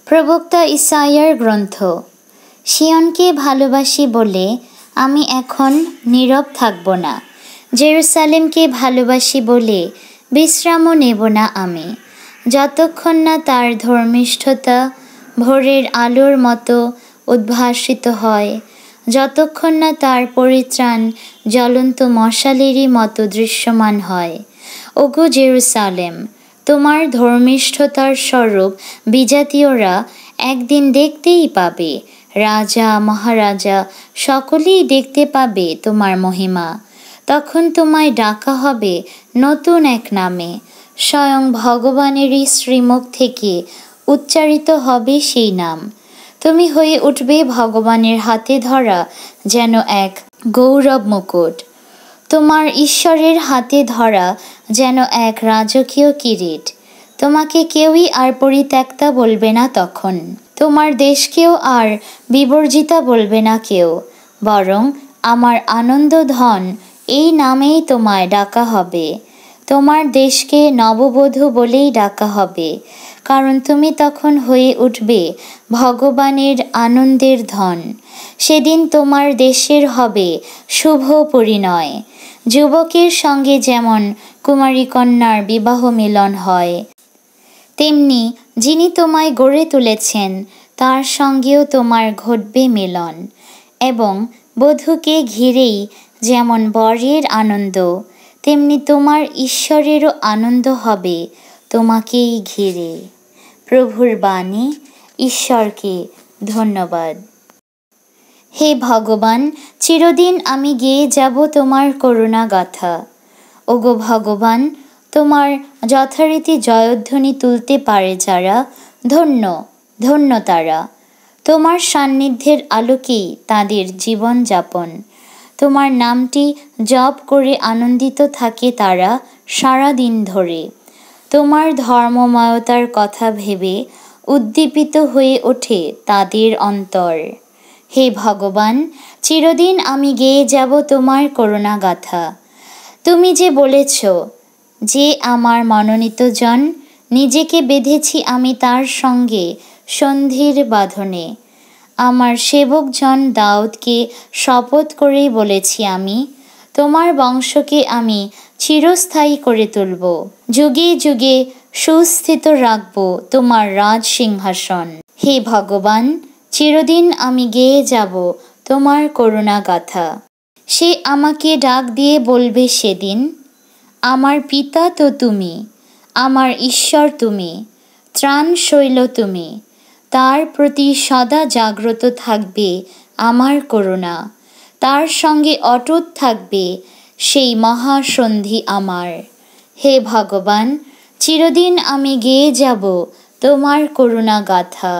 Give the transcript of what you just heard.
প্রবক্তা ইসাইয়ার গ্রন্থ। সিয়নকে ভালোবাসি বলে আমি এখন নীরব থাকব না, জেরুসালেমকে ভালোবাসি বলে বিশ্রামও নেব না আমি, যতক্ষণ না তার ধর্মিষ্ঠতা ভোরের আলোর মতো উদ্ভাসিত হয়, যতক্ষণ না তার পরিত্রাণ জ্বলন্ত মশালেরই মতো দৃশ্যমান হয়। ওগো জেরুসালেম, তোমার ধর্মিষ্ঠতার স্বরূপ বিজাতীয়রা একদিন দেখতেই পাবে, রাজা মহারাজা সকলেই দেখতে পাবে তোমার মহিমা। তখন তোমায় ডাকা হবে নতুন এক নামে, স্বয়ং ভগবানেরই শ্রীমুখ থেকে উচ্চারিত হবে সেই নাম। তুমি হয়ে উঠবে ভগবানের হাতে ধরা যেন এক গৌরব মুকুট, তোমার ঈশ্বরের হাতে ধরা যেন এক রাজকীয় কিরীট। তোমাকে কেউই আর পরিত্যক্তা বলবে না তখন, তোমার দেশকেও আর বিবর্জিতা বলবে না কেউ, বরং আমার আনন্দ ধন এই নামেই তোমায় ডাকা হবে। তোমার দেশকে নববধূ বলেই ডাকা হবে, কারণ তুমি তখন হয়ে উঠবে ভগবানের আনন্দের ধন। সেদিন তোমার দেশের হবে শুভ পরিণয়। যুবকের সঙ্গে যেমন কুমারী কন্যার বিবাহ মিলন হয়, তেমনি যিনি তোমায় গড়ে তুলেছেন তার সঙ্গেও তোমার ঘটবে মিলন। এবং বধূকে ঘিরেই যেমন বরের আনন্দ, তেমনি তোমার ঈশ্বরেরও আনন্দ হবে তোমাকেই ঘিরে। প্রভুর বাণী। ঈশ্বরকে ধন্যবাদ। হে ভগবান, চিরদিন আমি গেয়ে যাব তোমার করুণা গাথা। ওগো ভগবান, তোমার যথারীতি জয়ধ্বনি তুলতে পারে যারা, ধন্য ধন্য তারা। তোমার সান্নিধ্যের আলোকেই তাদের জীবন যাপন। তোমার নামটি জপ করে আনন্দিত থাকে তারা সারা দিন ধরে। তোমার ধর্মময়তার কথা ভেবে উদ্দীপিত হয়ে ওঠে তাদের অন্তর। হে ভগবান, চিরদিন আমি গেয়ে যাব তোমার করুণা গাথা। তুমি যে বলেছ, যে আমার মনোনীত জন, নিজেকে বেঁধেছি আমি তার সঙ্গে সন্ধির বাঁধনে। আমার সেবকজন দাউদকে শপথ করেই বলেছি আমি, তোমার বংশকে আমি চিরস্থায়ী করে তুলব, যুগে যুগে সুস্থিত রাখব তোমার রাজ সিংহাসন। হে ভগবান, চিরদিন আমি গেয়ে যাব তোমার করুণা গাথা। সে আমাকে ডাক দিয়ে বলবে সেদিন, আমার পিতা তো তুমি, আমার ঈশ্বর তুমি, ত্রাণ শৈল তুমি। তার প্রতি সদা জাগ্রত থাকবে আমার করুণা, তার সঙ্গে অটুট থাকবে সেই মহাসন্ধি আমার। হে ভগবান, চিরদিন আমি গেয়ে যাব তোমার করুণা গাথা।